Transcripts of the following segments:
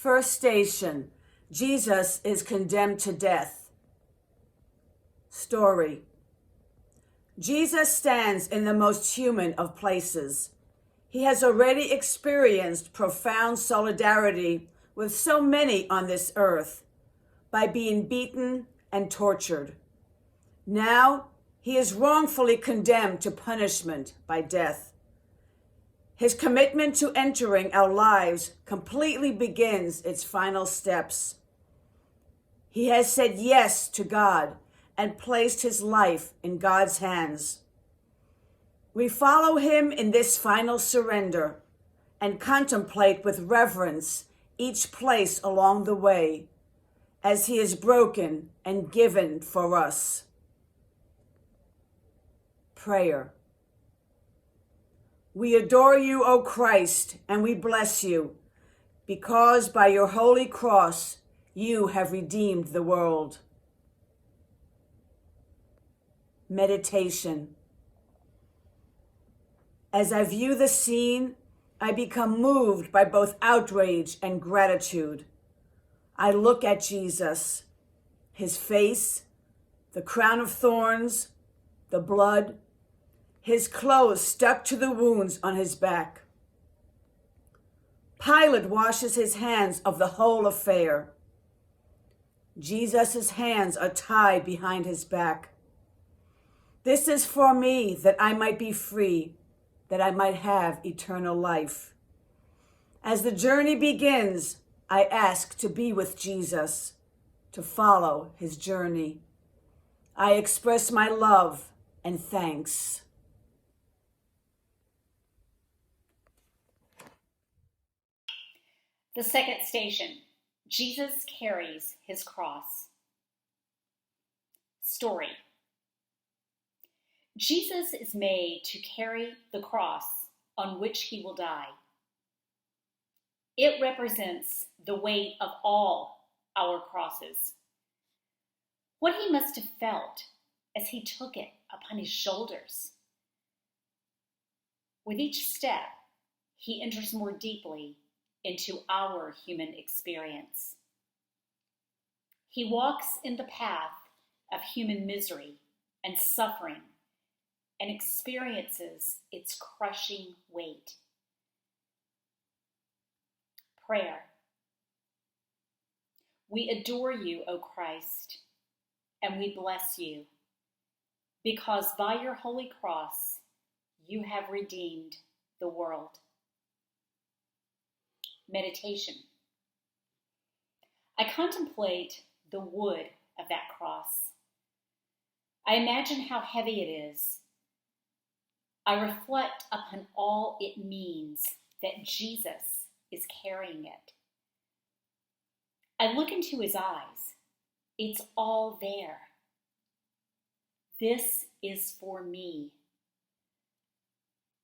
First station, Jesus is condemned to death. Story. Jesus stands in the most human of places. He has already experienced profound solidarity with so many on this earth by being beaten and tortured. Now he is wrongfully condemned to punishment by death. His commitment to entering our lives completely begins its final steps. He has said yes to God and placed his life in God's hands. We follow him in this final surrender and contemplate with reverence each place along the way as he is broken and given for us. Prayer. We adore you, O Christ, and we bless you, because by your holy cross you have redeemed the world. Meditation. As I view the scene, I become moved by both outrage and gratitude. I look at Jesus, his face, the crown of thorns, the blood, his clothes stuck to the wounds on his back. Pilate washes his hands of the whole affair. Jesus' hands are tied behind his back. This is for me, that I might be free, that I might have eternal life. As the journey begins, I ask to be with Jesus, to follow his journey. I express my love and thanks. The second station, Jesus carries his cross. Story. Jesus is made to carry the cross on which he will die. It represents the weight of all our crosses. What he must have felt as he took it upon his shoulders. With each step, he enters more deeply into our human experience. He walks in the path of human misery and suffering and experiences its crushing weight. Prayer. We adore you, O Christ, and we bless you, because by your holy cross you have redeemed the world. Meditation. I contemplate the wood of that cross. I imagine how heavy it is. I reflect upon all it means that Jesus is carrying it. I look into his eyes. It's all there. This is for me.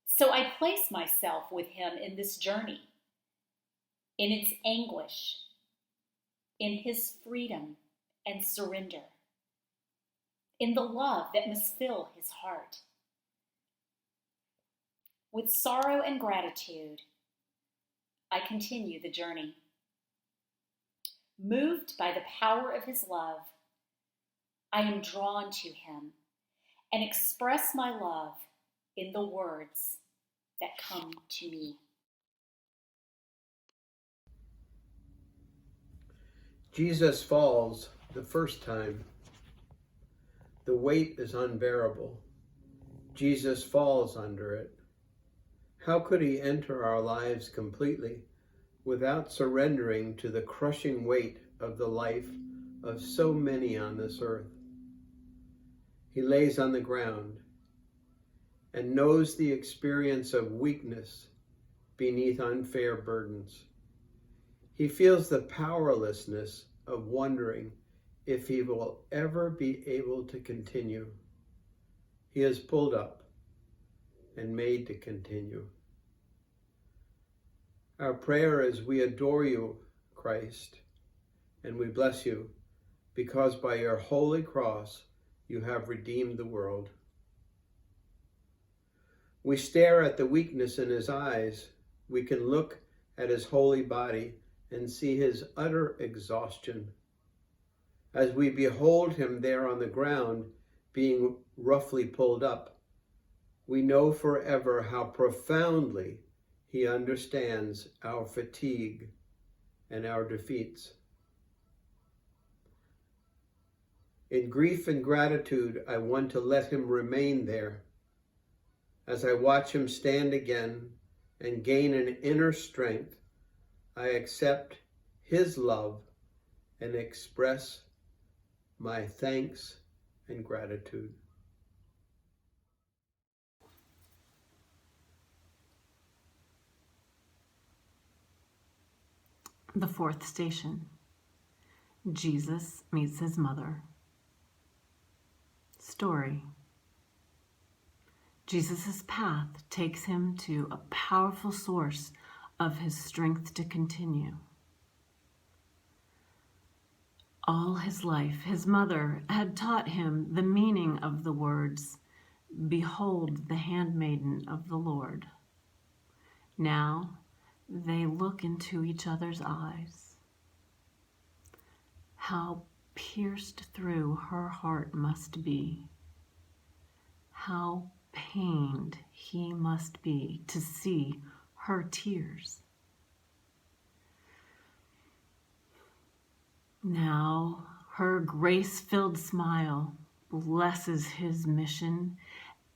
So I place myself with him in this journey, in its anguish, in his freedom and surrender, in the love that must fill his heart. With sorrow and gratitude, I continue the journey. Moved by the power of his love, I am drawn to him and express my love in the words that come to me. Jesus falls the first time. The weight is unbearable. Jesus falls under it. How could he enter our lives completely without surrendering to the crushing weight of the life of so many on this earth? He lays on the ground and knows the experience of weakness beneath unfair burdens. He feels the powerlessness of wondering if he will ever be able to continue. He is pulled up and made to continue. Our prayer is, we adore you, Christ, and we bless you, because by your holy cross you have redeemed the world. We stare at the weakness in his eyes. We can look at his holy body and see his utter exhaustion. As we behold him there on the ground, being roughly pulled up, we know forever how profoundly he understands our fatigue and our defeats. In grief and gratitude, I want to let him remain there. As I watch him stand again and gain an inner strength, I accept his love and express my thanks and gratitude. The fourth station. Jesus meets his mother. Story. Jesus' path takes him to a powerful source of his strength to continue. All his life, his mother had taught him the meaning of the words, "Behold the handmaiden of the Lord." Now they look into each other's eyes. How pierced through her heart must be. How pained he must be to see her tears. Now her grace-filled smile blesses his mission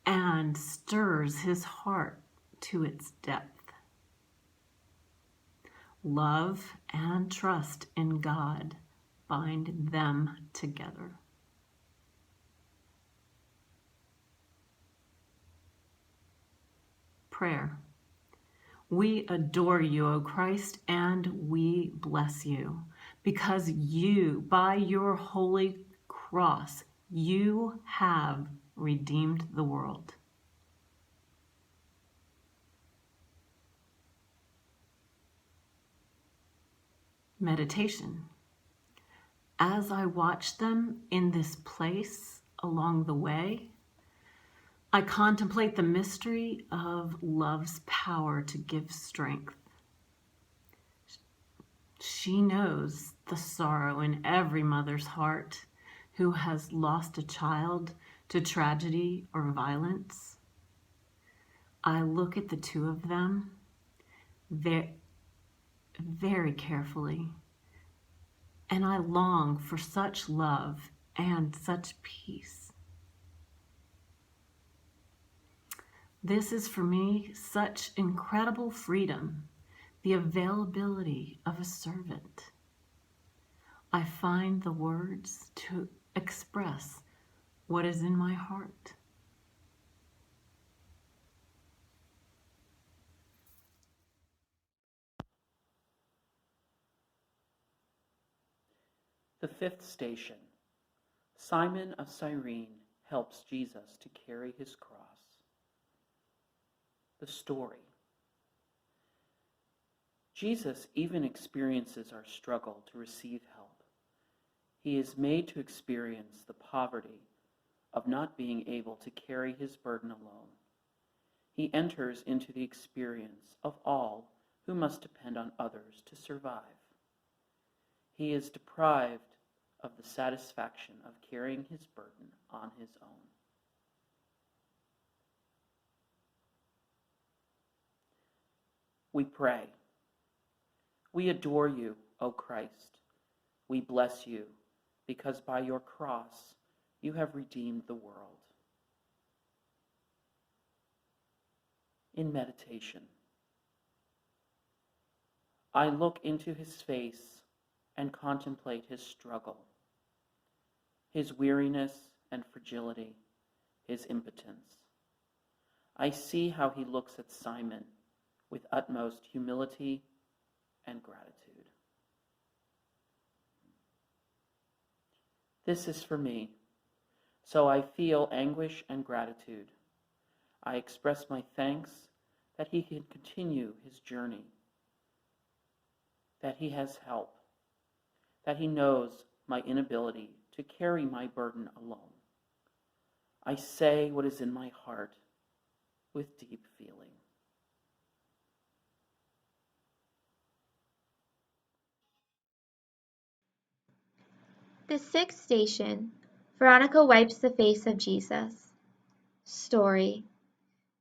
and stirs his heart to its depth. Love and trust in God bind them together. Prayer. We adore you, O Christ, and we bless you, because you, by your holy cross, you have redeemed the world. Meditation. As I watch them in this place along the way, I contemplate the mystery of love's power to give strength. She knows the sorrow in every mother's heart who has lost a child to tragedy or violence. I look at the two of them very, very carefully, and I long for such love and such peace. This is for me such incredible freedom, the availability of a servant. I find the words to express what is in my heart. The fifth station. Simon of Cyrene helps Jesus to carry his cross. The story. Jesus even experiences our struggle to receive help. He is made to experience the poverty of not being able to carry his burden alone. He enters into the experience of all who must depend on others to survive. He is deprived of the satisfaction of carrying his burden on his own. We pray. We adore you, O Christ. We bless you, because by your cross you have redeemed the world. In meditation, I look into his face and contemplate his struggle, his weariness and fragility, his impotence. I see how he looks at Simon with utmost humility and gratitude. This is for me, so I feel anguish and gratitude. I express my thanks that he can continue his journey, that he has help, that he knows my inability to carry my burden alone. I say what is in my heart with deep feeling. The sixth station, Veronica wipes the face of Jesus. Story.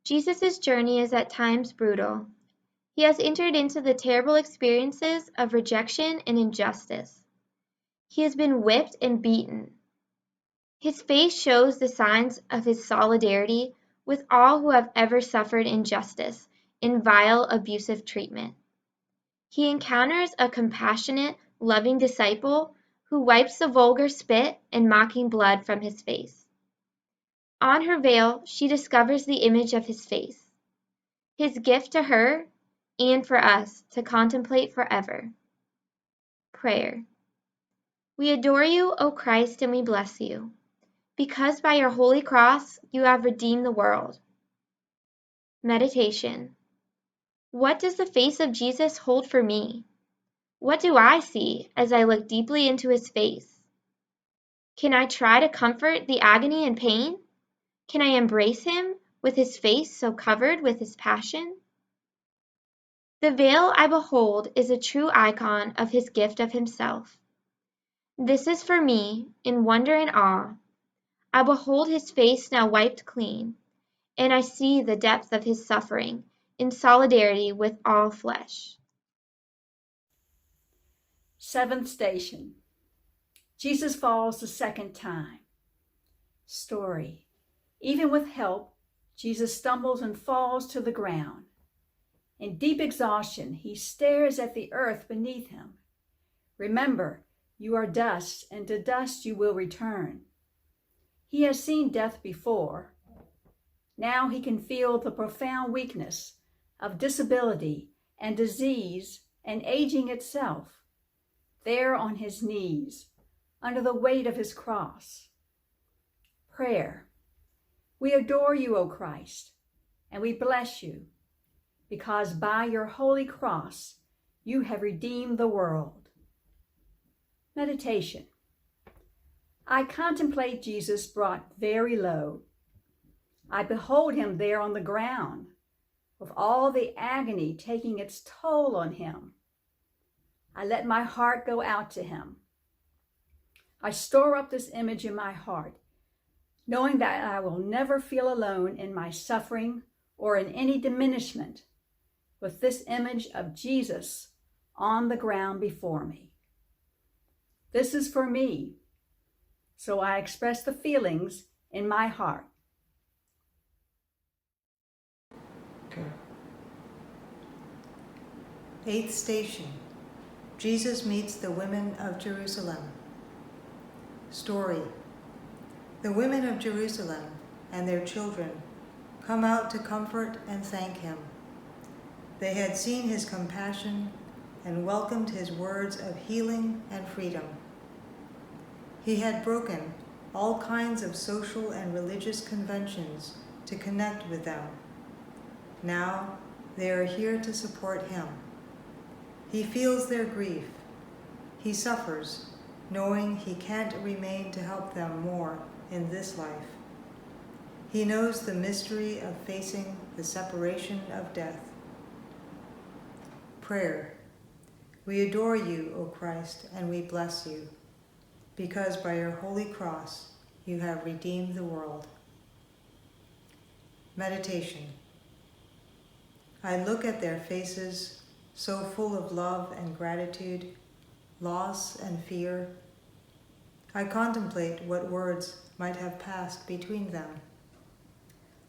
Jesus' journey is at times brutal. He has entered into the terrible experiences of rejection and injustice. He has been whipped and beaten. His face shows the signs of his solidarity with all who have ever suffered injustice and vile, abusive treatment. He encounters a compassionate, loving disciple who wipes the vulgar spit and mocking blood from his face. On her veil, she discovers the image of his face, his gift to her and for us to contemplate forever. Prayer. We adore you, O Christ, and we bless you, because by your holy cross you have redeemed the world. Meditation. What does the face of Jesus hold for me? What do I see as I look deeply into his face? Can I try to comfort the agony and pain? Can I embrace him with his face so covered with his passion? The veil I behold is a true icon of his gift of himself. This is for me, in wonder and awe. I behold his face now wiped clean, and I see the depth of his suffering in solidarity with all flesh. Seventh station. Jesus falls the second time. Story. Even with help, Jesus stumbles and falls to the ground. In deep exhaustion, he stares at the earth beneath him. Remember, you are dust, and to dust you will return. He has seen death before. Now he can feel the profound weakness of disability and disease and aging itself, there on his knees, under the weight of his cross. Prayer. We adore you, O Christ, and we bless you, because by your holy cross you have redeemed the world. Meditation. I contemplate Jesus brought very low. I behold him there on the ground, with all the agony taking its toll on him. I let my heart go out to him. I store up this image in my heart, knowing that I will never feel alone in my suffering or in any diminishment with this image of Jesus on the ground before me. This is for me, so I express the feelings in my heart. Okay. Eighth station. Jesus meets the women of Jerusalem. Story. The women of Jerusalem and their children come out to comfort and thank him. They had seen his compassion and welcomed his words of healing and freedom. He had broken all kinds of social and religious conventions to connect with them. Now they are here to support him. He feels their grief. He suffers, knowing he can't remain to help them more in this life. He knows the mystery of facing the separation of death. Prayer. We adore you, O Christ, and we bless you, because by your holy cross you have redeemed the world. Meditation. I look at their faces, so full of love and gratitude, loss and fear. I contemplate what words might have passed between them.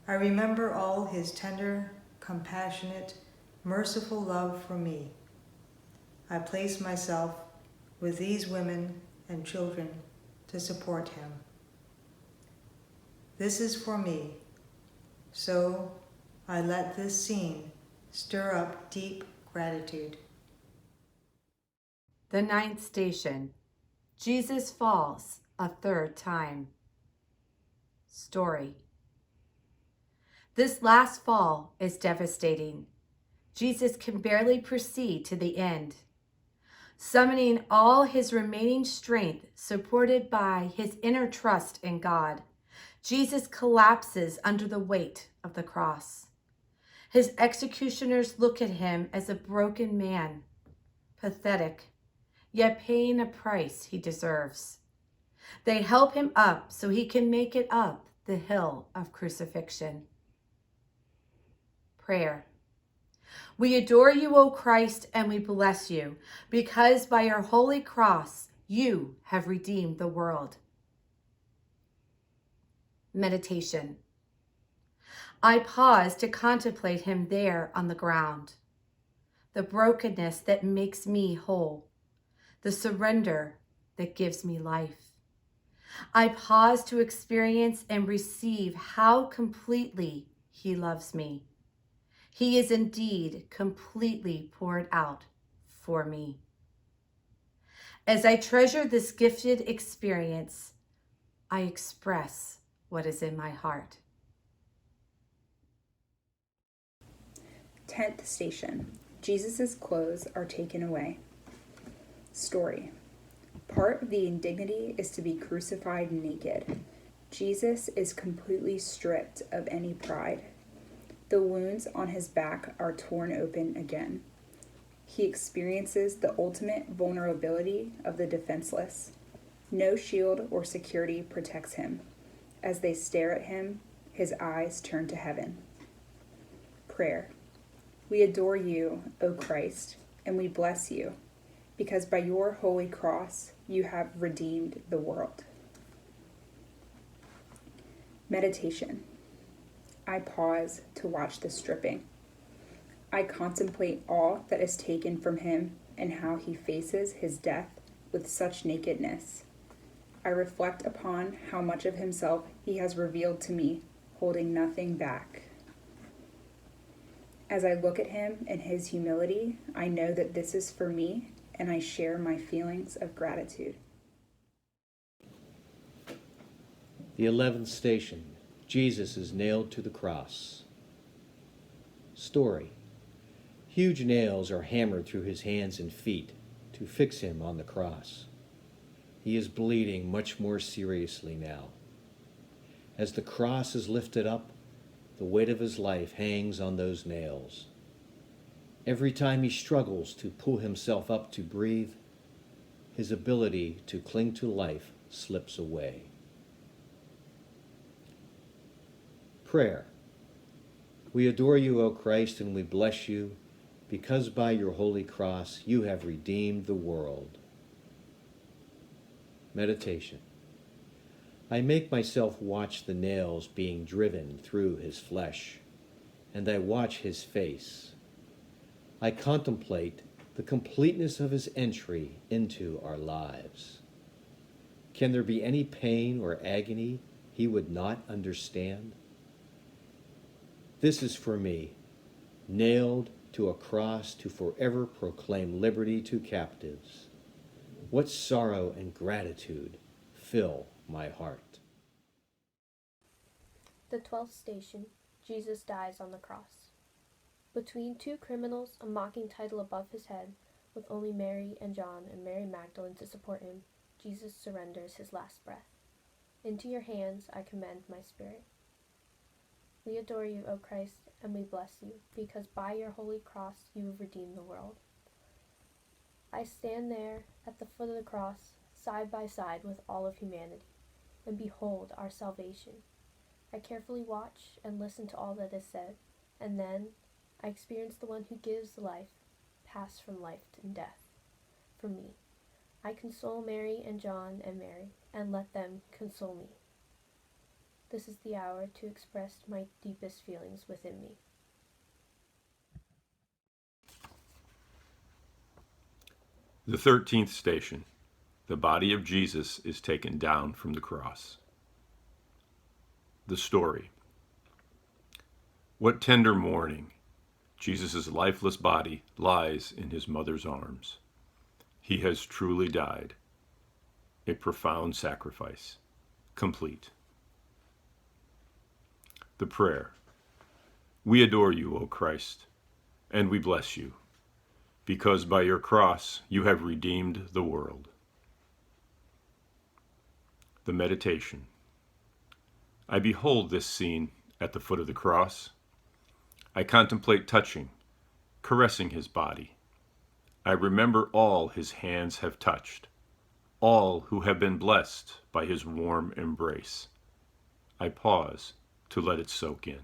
I remember all his tender, compassionate, merciful love for me. I place myself with these women and children to support him. This is for me, so I let this scene stir up deep gratitude. The ninth station. Jesus falls a third time. Story. This last fall is devastating. Jesus can barely proceed to the end. Summoning all his remaining strength, supported by his inner trust in God, Jesus collapses under the weight of the cross. His executioners look at him as a broken man, pathetic, yet paying a price he deserves. They help him up so he can make it up the hill of crucifixion. Prayer. We adore you, O Christ, and we bless you, because by your holy cross you have redeemed the world. Meditation. I pause to contemplate him there on the ground, the brokenness that makes me whole, the surrender that gives me life. I pause to experience and receive how completely he loves me. He is indeed completely poured out for me. As I treasure this gifted experience, I express what is in my heart. 10th station. Jesus' clothes are taken away. Story. Part of the indignity is to be crucified naked. Jesus is completely stripped of any pride. The wounds on his back are torn open again. He experiences the ultimate vulnerability of the defenseless. No shield or security protects him. As they stare at him, his eyes turn to heaven. Prayer. We adore you, O Christ, and we bless you, because by your holy cross you have redeemed the world. Meditation. I pause to watch the stripping. I contemplate all that is taken from him and how he faces his death with such nakedness. I reflect upon how much of himself he has revealed to me, holding nothing back. As I look at him in his humility, I know that this is for me, and I share my feelings of gratitude. The 11th station. Jesus is nailed to the cross. Story. Huge nails are hammered through his hands and feet to fix him on the cross. He is bleeding much more seriously now. As the cross is lifted up, the weight of his life hangs on those nails. Every time he struggles to pull himself up to breathe, his ability to cling to life slips away. Prayer. We adore you, O Christ, and we bless you, because by your holy cross you have redeemed the world. Meditation. I make myself watch the nails being driven through his flesh, and I watch his face. I contemplate the completeness of his entry into our lives. Can there be any pain or agony he would not understand? This is for me, nailed to a cross to forever proclaim liberty to captives. What sorrow and gratitude fill my heart. The 12th station. Jesus dies on the cross. Between two criminals, a mocking title above his head, with only Mary and John and Mary Magdalene to support him, Jesus surrenders his last breath. Into your hands I commend my spirit. We adore you, O Christ, and we bless you, because by your holy cross you have redeemed the world. I stand there at the foot of the cross, side by side with all of humanity, and behold our salvation. I carefully watch and listen to all that is said, and then I experience the one who gives life, pass from life to death, for me. I console Mary and John and Mary, and let them console me. This is the hour to express my deepest feelings within me. The 13th station. The body of Jesus is taken down from the cross. The story. What tender mourning! Jesus' lifeless body lies in his mother's arms. He has truly died. A profound sacrifice, complete. The prayer. We adore you, O Christ, and we bless you, because by your cross you have redeemed the world. The meditation. I behold this scene at the foot of the cross. I contemplate touching, caressing his body. I remember all his hands have touched, all who have been blessed by his warm embrace. I pause to let it soak in.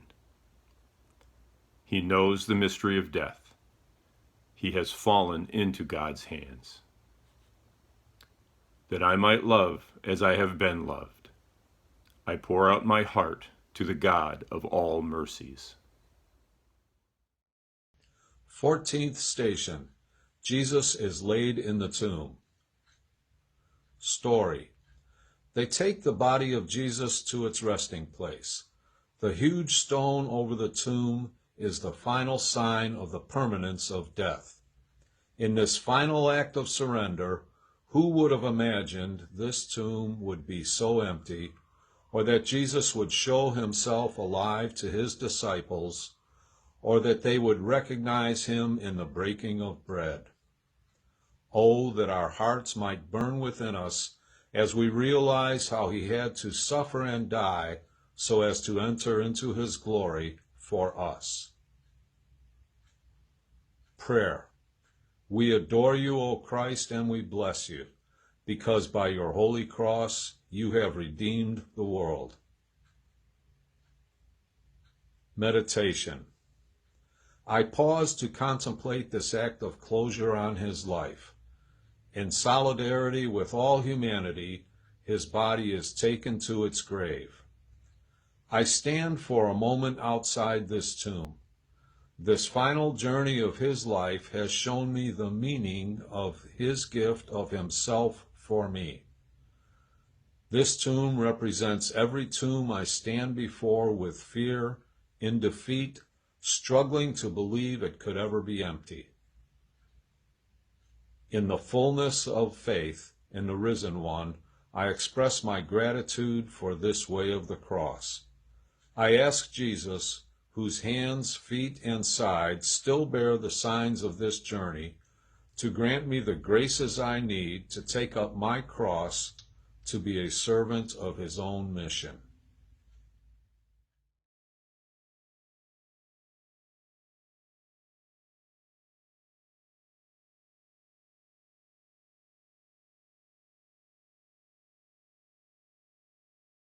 He knows the mystery of death. He has fallen into God's hands. That I might love as I have been loved, I pour out my heart to the God of all mercies. 14th station. Jesus is laid in the tomb. Story. They take the body of Jesus to its resting place. The huge stone over the tomb is the final sign of the permanence of death. In this final act of surrender, who would have imagined this tomb would be so empty, or that Jesus would show himself alive to his disciples, or that they would recognize him in the breaking of bread? Oh, that our hearts might burn within us as we realize how he had to suffer and die so as to enter into his glory for us. Prayer. We adore you, O Christ, and we bless you, because by your holy cross you have redeemed the world. Meditation. I pause to contemplate this act of closure on his life. In solidarity with all humanity, his body is taken to its grave. I stand for a moment outside this tomb. This final journey of his life has shown me the meaning of his gift of himself for me. This tomb represents every tomb I stand before with fear, in defeat, struggling to believe it could ever be empty. In the fullness of faith in the risen one, I express my gratitude for this way of the cross. I ask Jesus, whose hands, feet, and side still bear the signs of this journey, to grant me the graces I need to take up my cross to be a servant of his own mission.